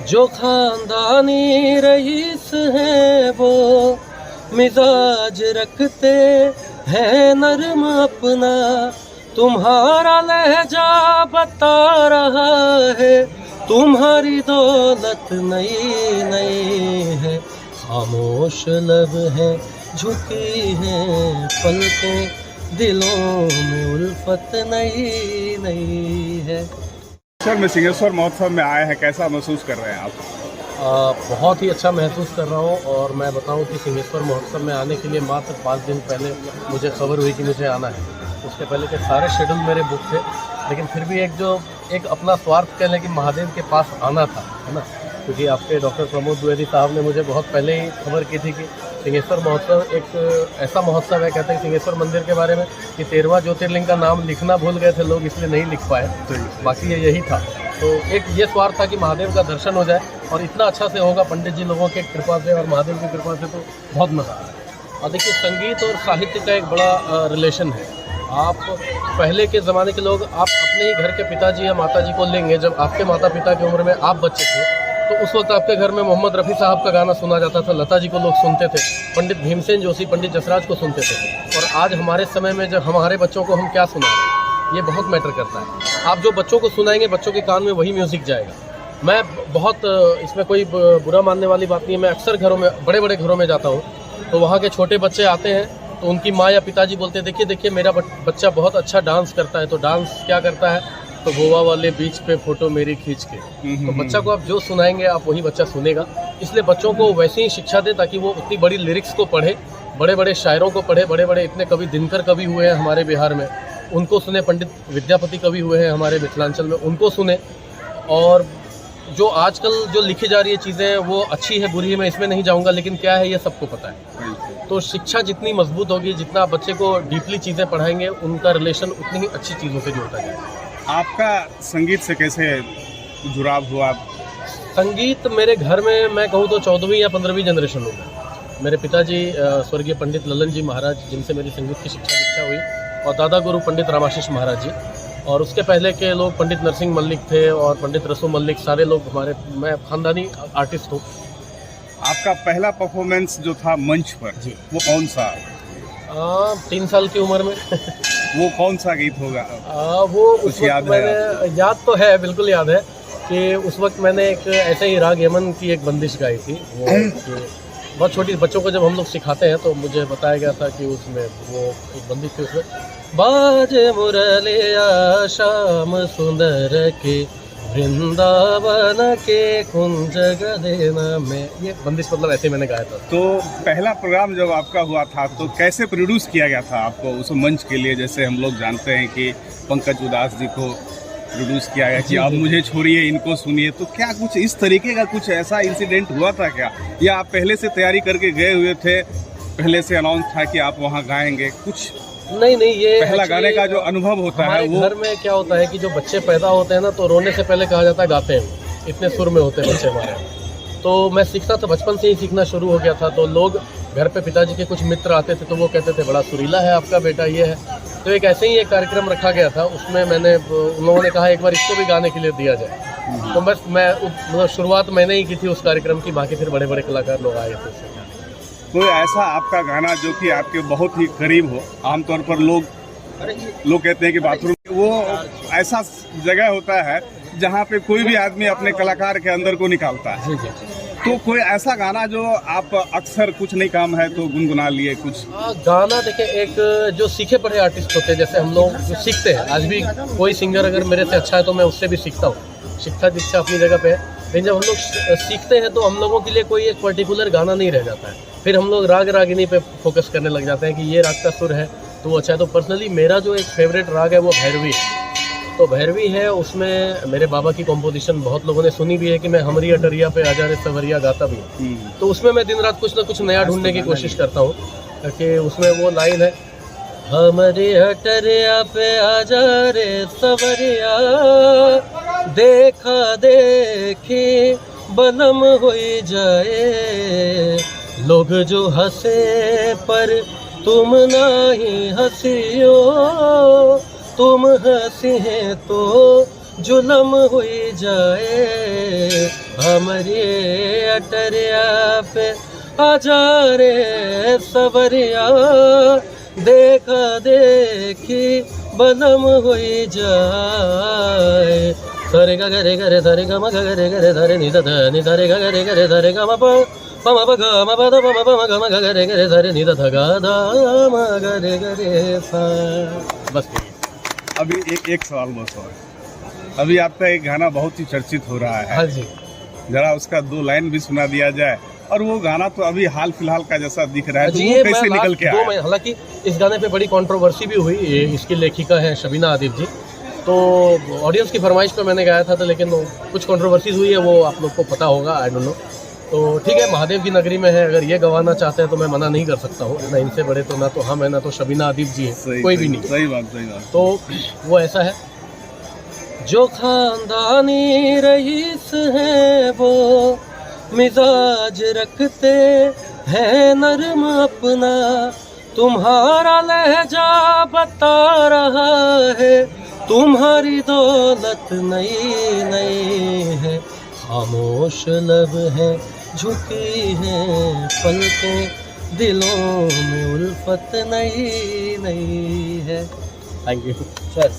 जो खानदानी रईस है वो मिजाज रखते हैं नरम अपना, तुम्हारा लहजा बता रहा है तुम्हारी दौलत नई नई है, खामोश लब है झुकी है पलकें, दिलों में उल्फत नई नई है। सर में सिंहेश्वर महोत्सव में आए हैं, कैसा महसूस कर रहे हैं आप? बहुत ही अच्छा महसूस कर रहा हूँ। और मैं बताऊँ कि सिंहेश्वर महोत्सव में आने के लिए मात्र 5 दिन पहले मुझे खबर हुई कि मुझे आना है। उसके पहले के सारे शेड्यूल मेरे बुक थे, लेकिन फिर भी एक अपना स्वार्थ कह लें कि महादेव के पास आना था, है ना। क्योंकि आपके डॉक्टर प्रमोद द्विवेदी साहब ने मुझे बहुत पहले ही खबर की थी कि सिंहेश्वर महोत्सव एक ऐसा महोत्सव है, कहते हैं सिंहेश्वर मंदिर के बारे में कि 13वां ज्योतिर्लिंग का नाम लिखना भूल गए थे लोग, इसलिए नहीं लिख पाए, बाकी ये यही था। तो एक ये स्वार्थ था कि महादेव का दर्शन हो जाए, और इतना अच्छा से होगा पंडित जी लोगों के कृपा से और महादेव की कृपा से, तो बहुत मज़ा आया। और देखिए, संगीत और साहित्य का एक बड़ा रिलेशन है। आप पहले के ज़माने के लोग, आप अपने ही घर के पिताजी या माताजी को लेंगे, जब आपके माता पिता की उम्र में आप बच्चे थे, तो उस वक्त आपके घर में मोहम्मद रफ़ी साहब का गाना सुना जाता था, लता जी को लोग सुनते थे, पंडित भीमसेन जोशी, पंडित जसराज को सुनते थे। और आज हमारे समय में जब हमारे बच्चों को हम क्या सुना रहे हैं, ये बहुत मैटर करता है। आप जो बच्चों को सुनाएंगे, बच्चों के कान में वही म्यूज़िक जाएगा। मैं बहुत, इसमें कोई बुरा मानने वाली बात नहीं है, मैं अक्सर घरों में, बड़े बड़े घरों में जाता हूँ, तो वहाँ के छोटे बच्चे आते हैं, तो उनकी माँ या पिताजी बोलते हैं, देखिए देखिए मेरा बच्चा बहुत अच्छा डांस करता है। तो डांस क्या करता है, तो गोवा वाले बीच पे फोटो मेरी खींच के। तो बच्चा को आप जो सुनाएंगे, आप वही बच्चा सुनेगा। इसलिए बच्चों को वैसी ही शिक्षा दें ताकि वो उतनी बड़ी लिरिक्स को पढ़े, बड़े बड़े शायरों को पढ़े, बड़े बड़े इतने कवि, दिनकर कवि हुए हैं हमारे बिहार में, उनको सुने, पंडित विद्यापति कवि हुए हैं हमारे मिथिलांचल में, उनको सुने। और जो आजकल जो लिखी जा रही है चीज़ें, वो अच्छी है बुरी है मैं इसमें नहीं जाऊंगा, लेकिन क्या है ये सबको पता है। तो शिक्षा जितनी मजबूत होगी, जितना आप बच्चे को डीपली चीज़ें पढ़ाएंगे, उनका रिलेशन उतनी ही अच्छी चीज़ों से जुड़ता जाएगा। आपका संगीत से कैसे जुड़ाव हुआ? संगीत मेरे घर में मैं कहूँ तो 14वीं या 15वीं जनरेशन होगा। मेरे पिताजी स्वर्गीय पंडित ललन जी महाराज, जिनसे मेरी संगीत की दीक्षा हुई, और दादा गुरु पंडित रामाशीष महाराज जी, और उसके पहले के लोग पंडित नरसिंह मल्लिक थे और पंडित रसू मल्लिक, सारे लोग हमारे, मैं खानदानी आर्टिस्ट हूँ। आपका पहला परफॉर्मेंस जो था मंच पर जी, वो कौन सा? 3 साल की उम्र में। वो कौन सा गीत होगा? वो उस वक्त मैंने, याद तो है, बिल्कुल याद है कि उस वक्त मैंने एक ऐसे ही राग यमन की एक बंदिश गाई थी। वो बहुत छोटी, बच्चों को जब हम लोग सिखाते हैं तो मुझे बताया गया था कि उसमें वो एक बंदिश थी, उसमें बाजे मुरलिया शाम सुंदर के वृंदावन के कुंज गदेना में, ये बंदिश मतलब ऐसे मैंने गाया था। तो पहला प्रोग्राम जब आपका हुआ था तो कैसे प्रोड्यूस किया गया था आपको उस मंच के लिए? जैसे हम लोग जानते हैं कि पंकज उदास जी को प्रोड्यूस किया गया कि अब मुझे छोड़िए, इनको सुनिए, तो क्या कुछ इस तरीके का कुछ ऐसा इंसिडेंट हुआ था क्या, या आप पहले से तैयारी करके गए हुए थे, पहले से अनाउंस था कि आप वहाँ गाएंगे? कुछ नहीं, ये पहला गाने का जो अनुभव होता है वो घर में क्या होता है कि जो बच्चे पैदा होते हैं ना, तो रोने से पहले कहा जाता है गाते हैं, इतने सुर में होते हैं बच्चे हमारे। तो मैं सीखता था, बचपन से ही सीखना शुरू हो गया था। तो लोग घर पे, पिताजी के कुछ मित्र आते थे तो वो कहते थे बड़ा सुरीला है आपका बेटा, ये है। तो एक ऐसे ही एक कार्यक्रम रखा गया था, उसमें उन लोगों ने कहा एक बार इसको भी गाने के लिए दिया जाए। तो बस मतलब शुरुआत मैंने ही की थी उस कार्यक्रम की, बाकी फिर बड़े बड़े कलाकार लोग आए थे। कोई ऐसा आपका गाना जो कि आपके बहुत ही करीब हो? आमतौर पर लोग कहते हैं कि बाथरूम वो ऐसा जगह होता है जहाँ पे कोई भी आदमी अपने कलाकार के अंदर को निकालता है। तो कोई ऐसा गाना जो आप अक्सर कुछ नहीं काम है तो गुनगुना लिए कुछ गाना? देखिए, एक जो सीखे पढ़े आर्टिस्ट होते हैं, जैसे हम लोग जो सीखते हैं, आज भी कोई सिंगर अगर मेरे से अच्छा है तो मैं उससे भी सीखता हूँ। शिक्षा दीक्षा अपनी जगह पे है, लेकिन जब हम लोग सीखते हैं तो हम लोगों के लिए कोई एक पर्टिकुलर गाना नहीं रह जाता है। फिर हम लोग राग रागिनी पे फोकस करने लग जाते हैं कि ये राग का सुर है तो वो अच्छा है। तो पर्सनली मेरा जो एक फेवरेट राग है वो भैरवी है। तो भैरवी है, उसमें मेरे बाबा की कॉम्पोजिशन बहुत लोगों ने सुनी भी है कि मैं हमरी अटरिया पे आजा रे सवरिया गाता भी हूँ। तो उसमें मैं दिन रात कुछ ना कुछ नया ढूंढने की कोशिश करता हूँ, कि उसमें वो लाइन है, हमरी अटरिया पे आजा रे सवरिया, देखा देखी बनम हो जाए, लोग जो हंसे पर तुम नहीं हंसियो, तुम हंसी हैं तो जुलम हो जाए, हमारे अटरिया पे आजा रे सवरिया, देखा देखी बदम हुई जाए। सरे गा गरे गरे धरे ग म ग गरे गरे धरे नि ध नि धरे ग गरे गरे धरे ग म प म प ग म प द प म प म ग म ग गरे गरे धरे नि ध ग ध म गरे गरे सा। बस अभी एक सवाल बस और, अभी आपका एक गाना बहुत ही चर्चित हो रहा है। हाँ जी जरा उसका 2 लाइन भी सुना दिया जाए। और वो गाना तो अभी हाल फिलहाल का जैसा दिख रहा है, तो जी, वो ये कैसे मैं निकल के लास्ट 2 आया? महीने, हालांकि इस गाने पे बड़ी कंट्रोवर्सी भी हुई। इसकी लेखिका है शबीना आदिब जी, तो ऑडियंस की फरमाइश पे मैंने गाया था, लेकिन कुछ कंट्रोवर्सीज हुई है, वो आप लोग को पता होगा, आई डोंट नो। तो ठीक है, महादेव की नगरी में है, अगर ये गवाना चाहते हैं तो मैं मना नहीं कर सकता हूँ ना। इनसे बड़े तो ना तो हम है ना तो शबीना आदिब जी है, कोई भी नहीं। सही बात। तो वो ऐसा है, जो खानदानी रईस है वो मिजाज रखते हैं नरम अपना, तुम्हारा लहजा बता रहा है तुम्हारी दौलत नई नई है, खामोश लब है झुकी है पलकों, दिलों में उल्फत नई नई है। Thank you sir.